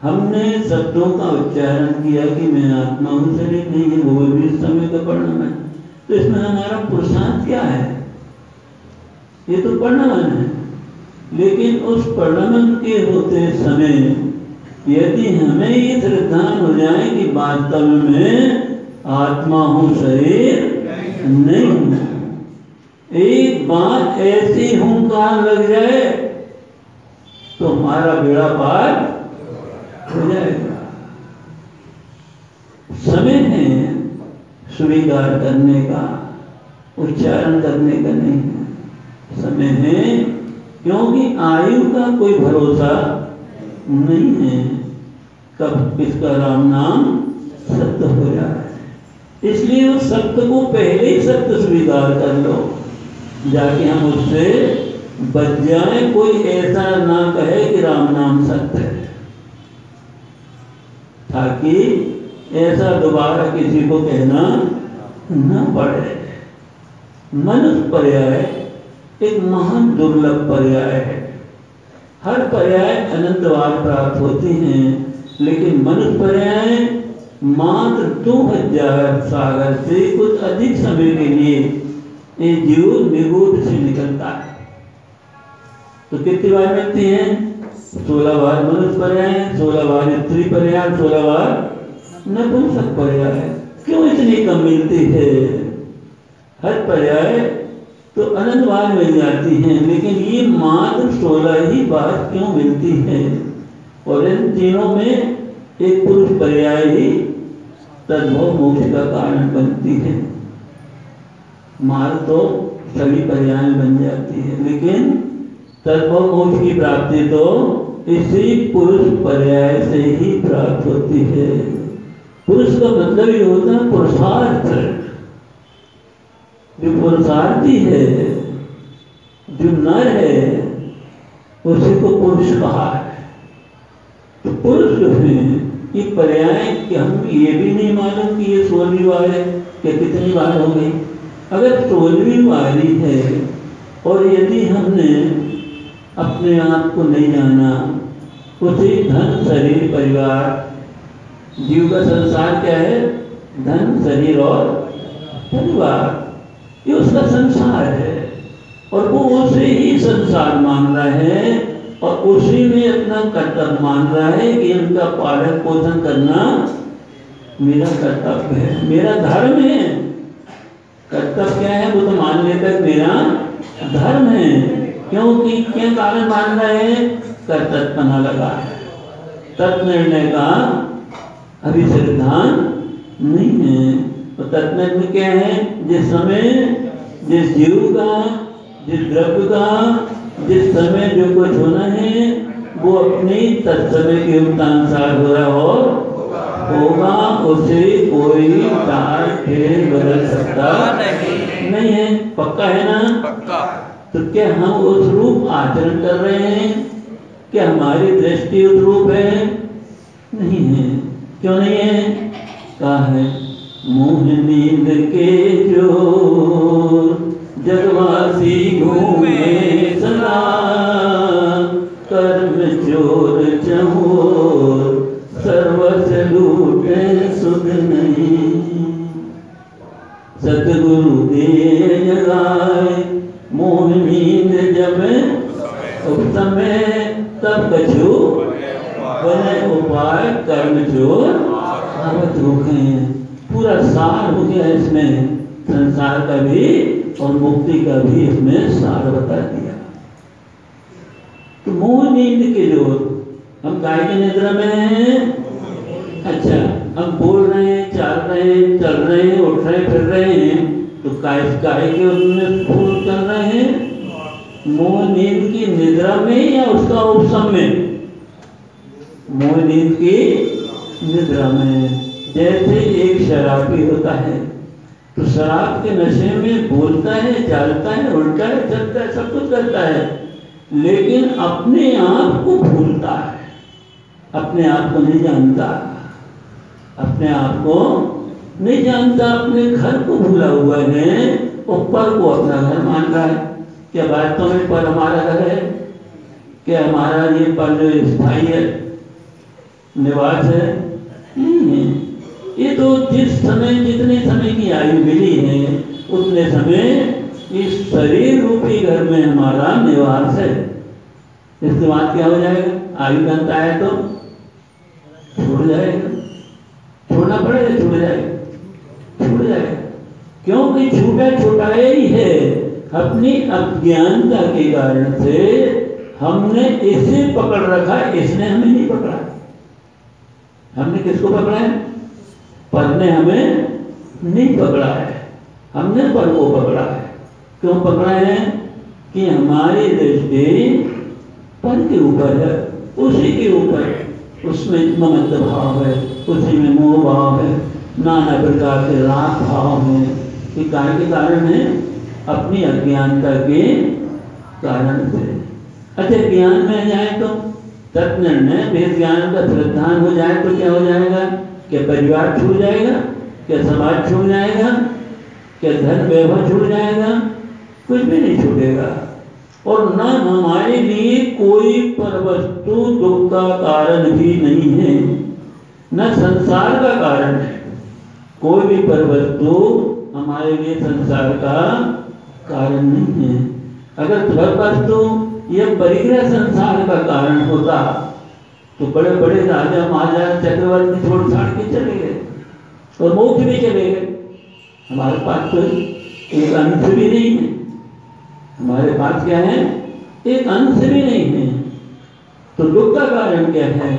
हमने शब्दों का उच्चारण किया कि मैं आत्मा हूँ, शरीर नहीं है, वो भी इस समय का परिणाम है। तो इसमें हमारा पुरुषार्थ क्या है? ये तो परिणाम है। लेकिन उस परिणाम के होते समय यदि हमें ये श्रद्धान हो जाए कि वास्तव में आत्मा हूँ, शरीर नहीं हूँ, एक बार ऐसी हुंकार लग जाए तो हमारा बेड़ा पार हो जाएगा। समय है स्वीकार करने का, उच्चारण करने का नहीं है। समय है क्योंकि आयु का कोई भरोसा नहीं है, कब किसका राम नाम सत्य हो जाए। इसलिए उस सत्य को पहले ही सत्य स्वीकार कर लो, जाके हम उससे बच जाए। कोई ऐसा ना कहे कि राम नाम सत्य है, ताकि ऐसा दोबारा किसी को कहना न पड़े। मनुष्य पर्याय एक महान दुर्लभ पर्याय है। हर पर्याय अनंत बार प्राप्त होती हैं, लेकिन मनुष्य पर्याय मात्र 2000 सागर से कुछ अधिक समय के लिए ये जीव निगूढ़ से निकलता है। तो कितनी बार मिलती हैं? 16 बार मनुष्य पर्याय, 16 बार स्त्री पर्याय, 16 बार नपुंसक पर्याय। क्यों इतनी कम मिलती है? हर पर्याय तो अनंत बार मिल जाती हैं, लेकिन ये मात्र 16 ही बार क्यों मिलती है? और इन तीनों में एक पुरुष पर्याय ही तद्भव मोक्ष का कारण बनती है। मार तो सभी पर्याय बन जाती है, लेकिन तद्भव मोक्ष की प्राप्ति तो इसी पुरुष पर्याय से ही प्राप्त होती है। पुरुष का मतलब ये होता है पुरुषार्थ। जो पुरुषार्थी है, जो नर है, उसी को पुरुष कहा है। तो पुरुष जो है ये पर्याय कि हम ये भी नहीं मालूम कि ये 16वीं बार है कि कितनी बार हो गई। अगर 16वीं बारी है और यदि हमने अपने आप को नहीं जाना, उसी धन शरीर परिवार, जीव का संसार क्या है? धन शरीर और परिवार, ये उसका संसार है। और वो उसे ही संसार मान रहा है और उसी में अपना कर्तव्य मान रहा है कि उनका पालन पोषण करना मेरा कर्तव्य है, मेरा धर्म है। कर्तव्य क्या है? वो तो मान लेकर मेरा धर्म है। क्योंकि क्या कारण मान रहा है? कर्तव्यपना लगा है, तत्निर्णय का अभी सिद्धांत नहीं है। तो तत्निर्णय क्या है? जिस समय जिस जीव का, जिस द्रव्य का, जिस समय जो कुछ होना है वो अपनी तत्समय के अनुसार हो रहा होगा, उसे कोई टाल फेर बदल सकता नहीं है। पक्का है ना? पक्का। तो क्या हम उस रूप आचरण कर रहे हैं? क्या हमारी दृष्टि उस रूप है? नहीं है। क्यों नहीं है? कहा है मोह नींद के जोर जगवासी घूमे सदा, कर्म चोर चहोर सर्वस्व लूटे सुध नहीं। सतगुरु दे जगाए मोह नींद जब उस समय, तब कछु बने उपाय कर्म चोर आवत हो गए। पूरा सार हो गया इसमें, संसार का भी और मुक्ति का भी इसमें सार बता दिया। तो मोह नींद के जो हम काय की निद्रा में हैं? अच्छा, हम बोल रहे हैं, चाल रहे हैं, चल रहे हैं, उठ रहे फिर रहे हैं, तो काय के उसमें फूल कर रहे हैं? मोह नींद की निद्रा में या उसका उपशम में? मोह नींद की निद्रा में। जैसे एक शराबी होता है तो शराब के नशे में बोलता है, चालता है, उल्टा है, चलता है, सब कुछ करता है, लेकिन अपने आप को भूलता है, अपने आप को नहीं जानता, अपने आप को नहीं जानता, अपने घर को भूला हुआ है और पर को अपना घर मान रहा है। क्या वास्तव में पर हमारा घर है? क्या हमारा ये पर जो स्थायी है? निवास है? नहीं है। ये तो जिस समय जितने समय की आयु मिली है उतने समय इस शरीर रूपी घर में हमारा निवास है। इसके बाद क्या हो जाएगा? आयु बनता है तो छूट जाएगा, छोड़ना पड़ेगा, छूट जाएगा, छूट जाएगा। क्योंकि छूटा छुटाया ही है। अपनी अज्ञानता के कारण से हमने इसे पकड़ रखा, इसने हमें नहीं पकड़ा। हमने किसको पकड़ा है? पर ने हमें नहीं पकड़ा है, हमने पर को पकड़ा है। क्यों पकड़ा है? कि हमारी दृष्टि पर के ऊपर है, उसी के ऊपर, उसमें ममत्व भाव है, उसी में मोह भाव है, नाना प्रकार के राग भाव है। ये काय के कारण है? अपनी अज्ञानता के कारण से। अच्छा, ज्ञान में जाए तो तत्निर्णय वेद ज्ञान का प्रधान हो जाए तो क्या हो जाएगा? क्या परिवार छूट जाएगा? क्या समाज छूट जाएगा? क्या धन वैभव छूट जाएगा? कुछ भी नहीं छूटेगा। और न हमारे लिए कोई परवस्तु दुख का कारण भी नहीं है, न संसार का कारण है। कोई भी परवस्तु हमारे लिए संसार का कारण नहीं है। अगर परवस्तु यह परिग्रह संसार का कारण होता तो बड़े बड़े राजा महाराजा चक्रवर्ती छोड़ छाड़ के चले गए और मोक्ष भी चले गए। हमारे पास तो एक अंश भी नहीं है। हमारे पास क्या है? एक अंश भी नहीं है। तो दुख का कारण क्या है?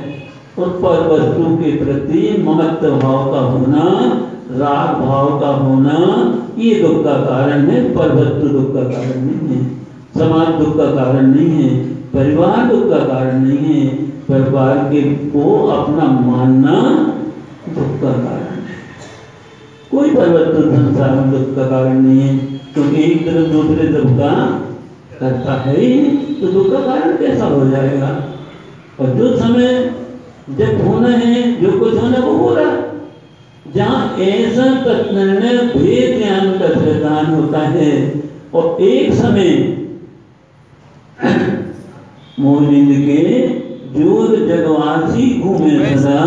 और पर वस्तु के प्रति ममत्व भाव का होना, राग भाव का होना, ये दुख का कारण है। पर वस्तु दुख का कारण नहीं है, समाज दुख का कारण नहीं है, परिवार दुख का कारण नहीं है। परिवार के को अपना मानना दुख का कारण है। कोई परिवर्तन संसार में दुख का कारण नहीं है, क्योंकि एक तरफ दूसरे दुख का करता है ही, तो दुख का कारण कैसा हो जाएगा? और जो समय जब होना है, जो कुछ होना वो हो रहा। जहाँ ऐसा तत्निर्णय भेद ज्ञान का सिद्धांत होता है और एक समय मोहिंद के जोर जगवासी घूमे सदा,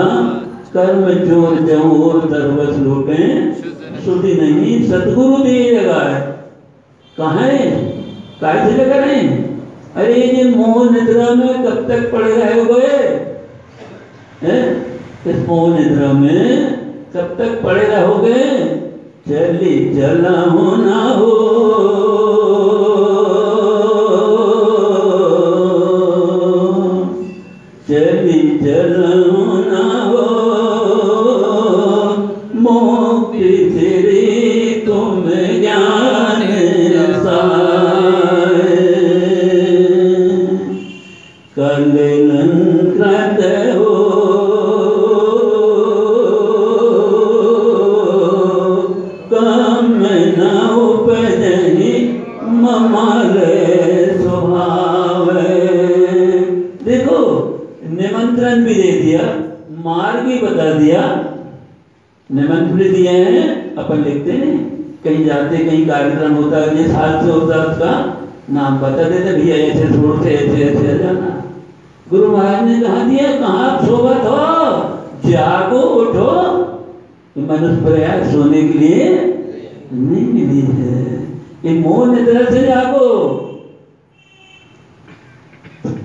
कर्म चोर जहोर दरवस लूटे, सुधि नहीं सतगुरु दे जगह है। कहाँ है? कैसे जगह रहे? अरे ये मोह निद्रा में कब तक पड़े रहोगे? इस मोह निद्रा में कब तक पड़े रहोगे? चली चला हो ना हो, चली चला हो ना हो, मोक्ति तेरी तुम ज्ञान साए, कलिलन कृत हो कम न उपजहि ममारे स्वभाव। देखो, निमंत्रण भी दे दिया, मार्ग भी बता दिया। निमंत्रण भी दिए हैं, अपन लिखते हैं कहीं जाते, कहीं कार्यक्रम होता है, जिस हाल से होता है उसका नाम बता देते, भैया ऐसे रोड से ऐसे ऐसे जाना। गुरु महाराज ने कहा दिया, कहाँ सोवत हो, जागो उठो। मनुष्य प्रयास सोने के लिए नहीं मिली है। ये मोह निद्रा से जागो।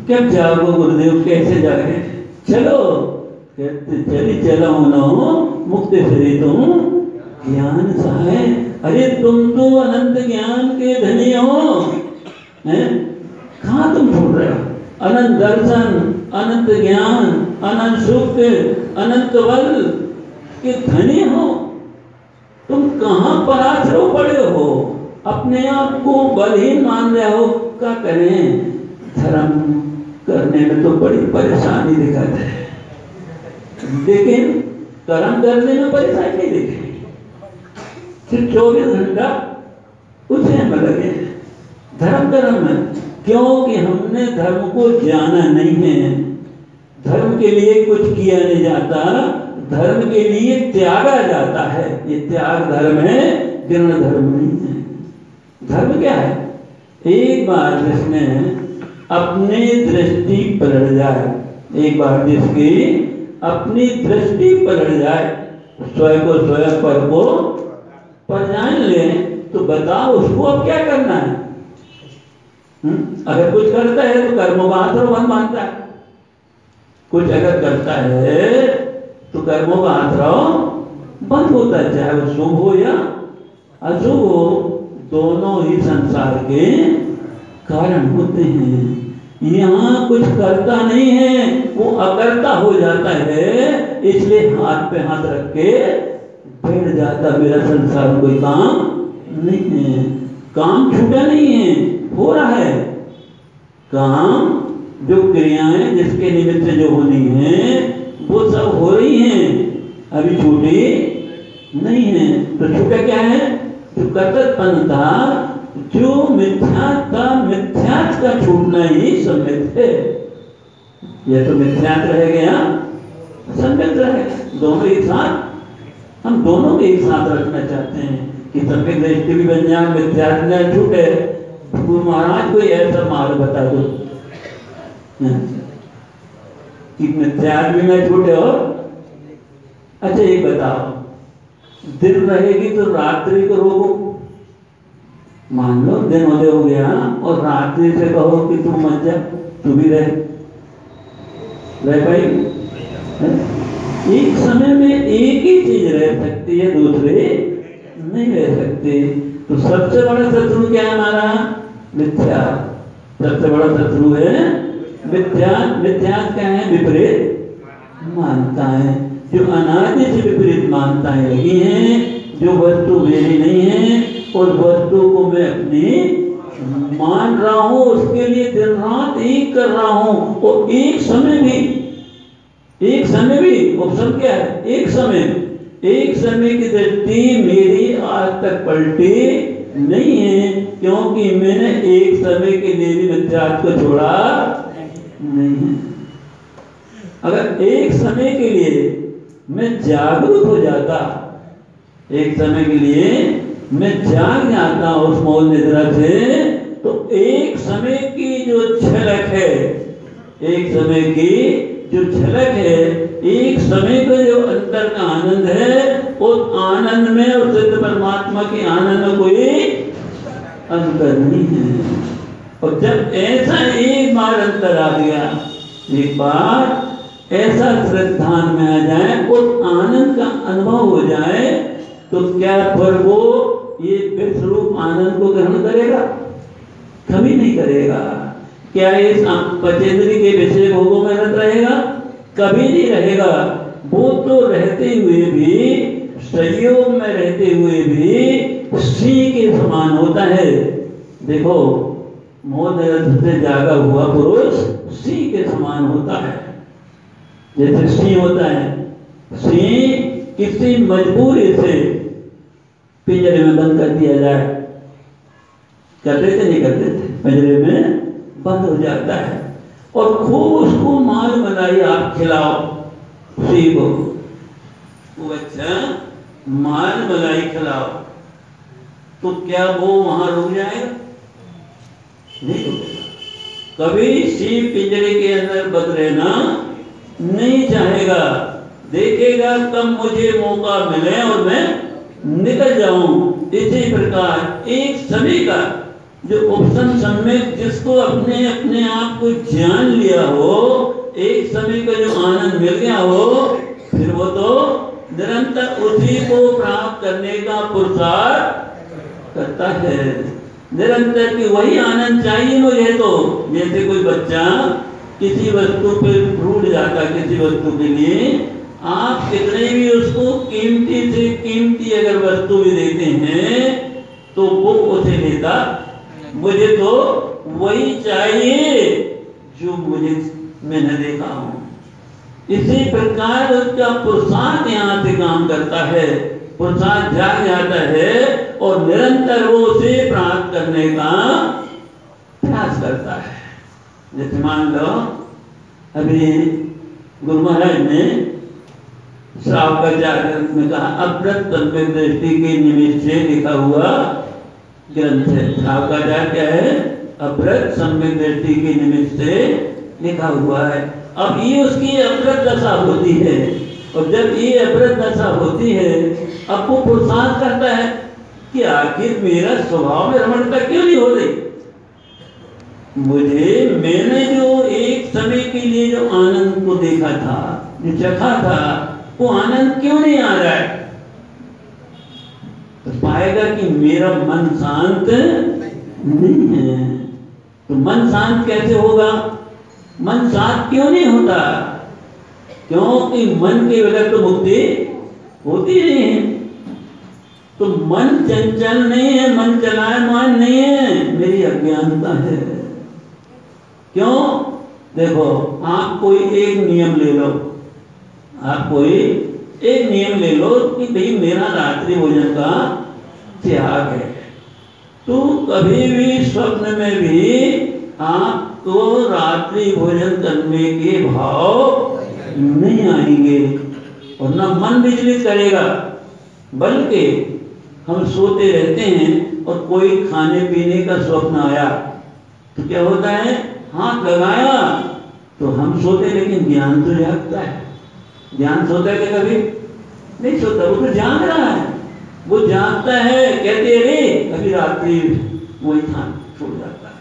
कब जागो गुरुदेव? कैसे जागे? चलो, चली चला होना मुक्त फिरे तुम ज्ञान सहाय। अरे तुम तो अनंत ज्ञान के धनी हो, कहाँ तुम ढूंढ रहे हो? अनंत दर्शन, अनंत ज्ञान, अनंत सुख, अनंत बल के धनी हो। तुम कहाँ पराश्रव पड़े हो? अपने आप को बलहीन मान रहे हो। क्या करें? धर्म करने में तो बड़ी परेशानी दिखाते हैं, लेकिन कर्म करने में परेशानी नहीं दिखेगी। सिर्फ 24 घंटा उसे में लगे धर्म कर्म में, क्योंकि हमने धर्म को जाना नहीं है। धर्म के लिए कुछ किया नहीं जाता, धर्म के लिए त्यागा जाता है। ये त्याग धर्म है, गिरण धर्म नहीं है। धर्म क्या है? एक बार जिसने अपनी दृष्टि पलट जाए, एक बार जिसकी अपनी दृष्टि पलट जाए, स्वयं को स्वयं पर को पर जान ले, तो बताओ उसको अब क्या करना है? अगर कुछ करता है तो कर्मों का आश्रय मानता है, कुछ अगर करता है तो कर्मों का आश्रय बंद होता है, चाहे वो शुभ हो या अशुभ हो, दोनों ही संसार के कारण होते हैं। यहाँ कुछ करता नहीं है, वो अकर्ता हो जाता है, इसलिए हाथ पे हाथ रख के बैठ जाता, मेरा संसार कोई काम नहीं है, काम छूटा नहीं है, हो रहा है काम, जो क्रियाएं जिसके निमित्त जो होनी है वो सब हो रही हैं, अभी छूटी नहीं है। तो छूटा क्या है? जो कर्तव्यपन था, जो मिथ्यात्व था, मिथ्यात्व का छूटना ही सम्यक है। यह तो मिथ्यात्व रह गया, सम्यक रह गया, दोनों एक साथ, हम दोनों के एक साथ रखना चाहते हैं कि सम्यक दृष्टि भी बन जाए, मिथ्यात्व न छूटे। तो महाराज कोई ऐसा मार्ग बता दो कि मिथ्यात्व भी न छूटे। और अच्छा ये बताओ, दिन रहेगी तो रात्रि को रोको, मान लो दिन उदय हो गया और रात्रि से कहो कि तू मत जा, तू भी रह भाई। एक समय में एक ही चीज रह सकती है, दूसरे नहीं रह सकते। तो सबसे बड़ा शत्रु क्या है हमारा? मिथ्या। सबसे बड़ा शत्रु है मिथ्या। मिथ्या क्या है? विपरीत मानता है, जो अनादि से विपरीत मानताएं लगी हैं, जो वस्तु मेरी नहीं है और वस्तु को मैं अपनी मान रहा हूं, उसके लिए दिन रात एक कर रहा हूं, और एक समय भी ऑप्शन क्या है? एक समय की दृष्टि मेरी आज तक पलटी नहीं है, क्योंकि मैंने एक समय के लिए भी मिथ्यात्व को छोड़ा नहीं है। अगर एक समय के लिए मैं जागरूक हो जाता, एक समय के लिए मैं जाग जाता उस मौन निद्रा से, तो एक समय की जो झलक है, एक समय की जो झलक है, एक समय का जो अंतर का आनंद है, उस आनंद में और सिद्ध परमात्मा के आनंद में कोई अंतर नहीं है। और जब ऐसा एक बार अंतर आ गया, एक बार ऐसा श्रद्धान में आ जाए, उस आनंद का अनुभव हो जाए, तो क्या फिर वो ये विश्वरूप आनंद को ग्रहण करेगा? कभी नहीं करेगा। क्या ये पचेंद्री के विषय भोगों में रत रहेगा? कभी नहीं रहेगा। वो तो रहते हुए भी, संयोग में रहते हुए भी सिंह के समान होता है। देखो, मोह से जागा हुआ पुरुष सिंह के समान होता है। जैसे सिंह होता है, सिंह किसी मजबूरी से पिंजरे में बंद कर दिया जाए, करते थे नहीं करते थे, पिंजरे में बंद हो जाता है, और खूब उसको माल मलाई आप खिलाओ सिंह को, वो अच्छा माल मलाई खिलाओ, तो क्या वो वहां रुक जाएगा? नहीं रुकेगा। कभी सिंह पिंजरे के अंदर बंद रहना नहीं चाहेगा, देखेगा कब मुझे मौका मिले और मैं निकल जाऊं। इसी प्रकार एक समय का जो उपसन सम्यक, जिसको अपने अपने आप को जान लिया हो, एक समय का जो आनंद मिल गया हो, फिर वो तो निरंतर उसी को प्राप्त करने का पुरुषार्थ करता है। निरंतर की वही आनंद चाहिए मुझे। तो जैसे कोई बच्चा किसी वस्तु पे रूठ जाता, किसी वस्तु के लिए आप कितने भी उसको कीमती से कीमती अगर वस्तु भी देते हैं, तो वो उसे लेता, मुझे तो वही चाहिए जो मैंने देखा हूं। इसी प्रकार उसका पुरुषार्थ यहाँ से काम करता है, पुरुषार्थ जाग जाता है और निरंतर वो उसे प्राप्त करने का प्रयास करता है। जैसे मान लो अभी गुरु महाराज ने श्रावकाचार्य में कहा, अप्रत सम्यक दृष्टि के निमित्त से लिखा हुआ ग्रंथ है। श्रावकाचार्य क्या है? अप्रत सम्यक दृष्टि के निमित्त से लिखा हुआ है। अब ये उसकी अपरत दशा होती है, और जब ये अपरत दशा होती है अब वो पुरुषार्थ करता है कि आखिर मेरा स्वभाव में रमणता क्यों नहीं हो रही, मैंने जो एक समय के लिए जो आनंद को देखा था, जो चखा था, वो आनंद क्यों नहीं आ रहा है। तो पाएगा कि मेरा मन शांत नहीं है। तो मन शांत कैसे होगा, मन शांत क्यों नहीं होता, क्योंकि मन के बगैर तो मुक्ति होती नहीं है। तो मन चंचल नहीं है, मन चलायमान नहीं है, मेरी अज्ञानता है। क्यों, देखो आप कोई एक नियम ले लो, आप कोई एक नियम ले लो कि भाई मेरा रात्रि भोजन का त्याग है, तो कभी भी स्वप्न में भी आपको रात्रि भोजन करने के भाव नहीं आएंगे और न मन विचलित करेगा। बल्कि हम सोते रहते हैं और कोई खाने पीने का स्वप्न आया तो क्या होता है, हाथ लगाया तो हम सोते, लेकिन ज्ञान तो जागता है। ज्ञान सोता है क्या, कभी नहीं सोता, वो तो जाग रहा है, वो जागता है, कहते रे अभी रात्रि वही खान छोड़ जाता है।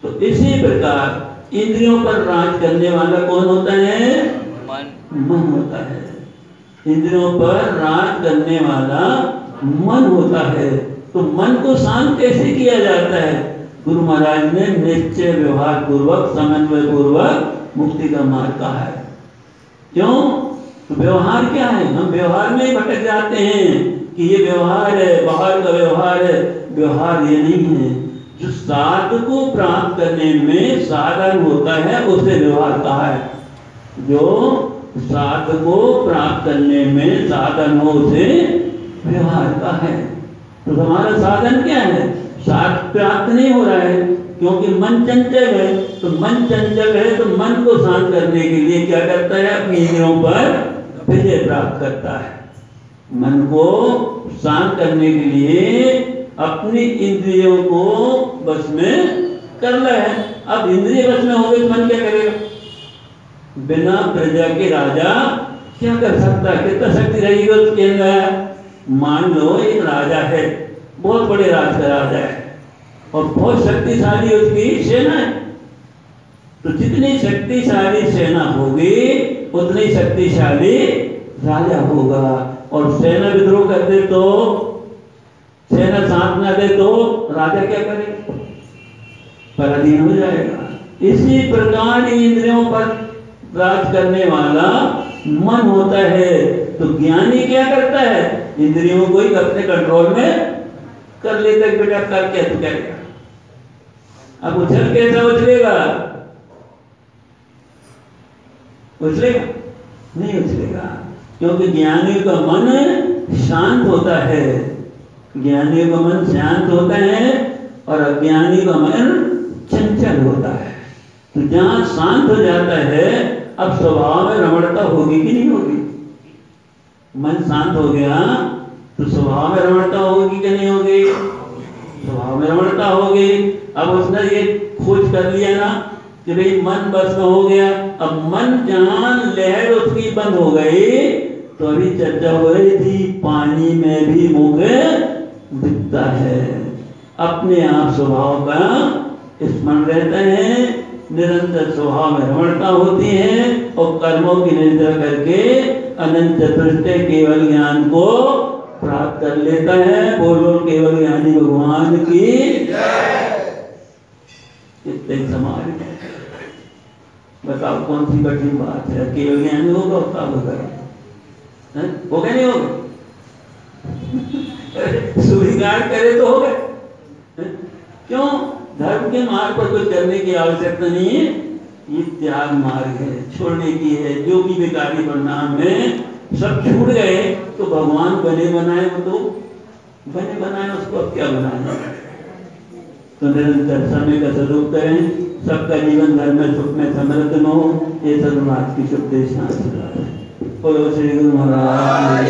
तो इसी प्रकार इंद्रियों पर राज करने वाला कौन होता है, मन होता है। इंद्रियों पर राज करने वाला मन होता है। तो मन को शांत कैसे किया जाता है, गुरु महाराज ने निश्चय व्यवहार पूर्वक समन्वय पूर्वक मुक्ति का मार्ग कहा है। क्यों, तो व्यवहार क्या है, हम व्यवहार में ही भटक जाते हैं कि ये व्यवहार है, बाहर का व्यवहार है। व्यवहार ये नहीं है, जो साध को प्राप्त करने में साधन होता है उसे व्यवहार कहा है। जो साध को प्राप्त करने में साधन हो उसे व्यवहार का है। तो हमारा साधन क्या है, साध प्राप्त नहीं हो रहा है क्योंकि मन चंचल है। तो मन चंचल है तो मन को शांत करने के लिए क्या करता है, अपनी इंद्रियों पर विजय प्राप्त करता है। मन को शांत करने के लिए अपनी इंद्रियों को बस में करना है। अब इंद्रिय बस में हो गए तो मन क्या करेगा, बिना प्रजा के राजा क्या कर सकता है, कितना शक्ति रहेगी उसके अंदर। मान लो एक राजा है, बहुत बड़े राज का राजा है और बहुत शक्तिशाली उसकी सेना है। तो जितनी शक्तिशाली सेना होगी उतनी शक्तिशाली राजा होगा। और सेना विद्रोह कर दे तो, सेना साथ ना दे तो राजा क्या करेगा, पराधीन हो जाएगा। इसी प्रकार इंद्रियों पर राज करने वाला मन होता है। तो ज्ञानी क्या करता है, इंद्रियों को ही अपने कंट्रोल में कर लेता है। बेटा कर क्या तू करेगा, अब उछल कैसा उछलेगा, उछलेगा नहीं उछलेगा, क्योंकि ज्ञानी का मन शांत होता है। ज्ञानी का मन शांत होता है और अज्ञानी का मन चंचल होता है। तो जहां शांत हो जाता है, अब स्वभाव में रमणता होगी कि नहीं होगी, मन शांत हो गया तो स्वभाव में रमणता होगी कि नहीं होगी, स्वभाव में रमणता होगी। अब उसने ये खोज कर लिया ना कि भाई मन बस में हो गया। अब मन जहां लहर उसकी बंद हो गई, तो अभी चर्चा हो रही थी, पानी में भी मुख दिखता है। अपने आप स्वभाव का स्मरण रहता है, निरंतर स्वभाव में रमणता होती है और कर्मों की निंदा करके अनंत चतुष्टय केवल ज्ञान को प्राप्त कर लेता है। बोलो केवल ज्ञानी भगवान की कितने समाज में, बताओ कौन सी कठिन बात है। केवल ज्ञानी होगा उसका होगा, हो गया नहीं होगा, स्वीकार करे तो हो गए। क्यों, धर्म के मार्ग पर कुछ करने की आवश्यकता नहीं है, ये त्याग मार्ग है, छोड़ने की है। जो भी विकारी परिणाम में सब छूट गए तो भगवान बने बनाए, वो तो बने बनाए, उसको अब क्या बनाना। तो निरंतर समय का सदुपयोग करें, सबका जीवन धर्म में सुख में समृद्ध हो। ये सदुनाथ की शुभ देशना। बोलो श्री गुरु महाराज।